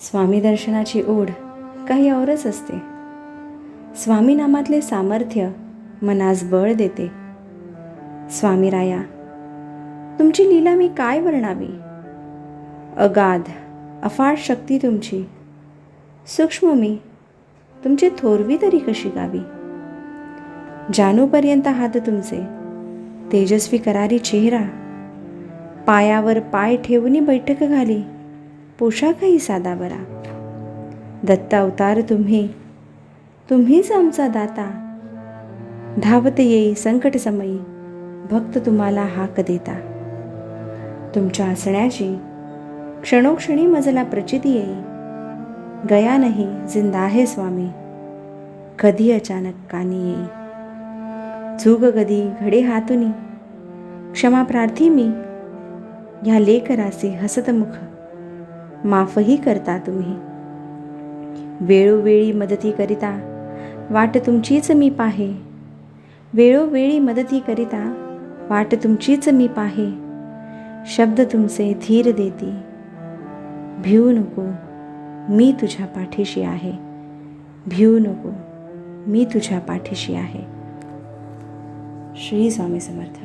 स्वामी दर्शनाची ओढ काही औरच असते. स्वामी नामातले सामर्थ्य मनास बळ देते. स्वामीराया, तुमची लीला मी काय वर्णावी. अगाध अफाट शक्ती तुमची, सूक्ष्म मी तुमची थोरवी तरी कशी गावी. जानूपर्यंत हात तुमचे, तेजस्वी करारी चेहरा, पायावर पाय ठेवूनी बैठक घाली, पोशाखही साधा बरा. दत्त अवतार तुम्हीच आमचा दाता. धावत येई संकट समयी, भक्त तुम्हाला हाक देता. तुमच्या हसण्याची क्षणोक्षणी मजला प्रचिती येई. गया नाही जिंदा आहे स्वामी, कधी अचानक कानी येई. चूक कधी घडे हातुनी, क्षमा प्रार्थी मी. ह्या लेकराचे हसतमुख, माफही करता तुम्ही. वेळोवेळी मदती करिता, वाट तुमचीच मी पाहे. वेळोवेळी मदती करिता, वाट तुमचीच मी पाहे. शब्द तुमचे धीर देती, भिवू नको मी तुझ्या पाठीशी आहे. भिवू नको मी तुझ्या पाठीशी आहे. श्री स्वामी समर्थ.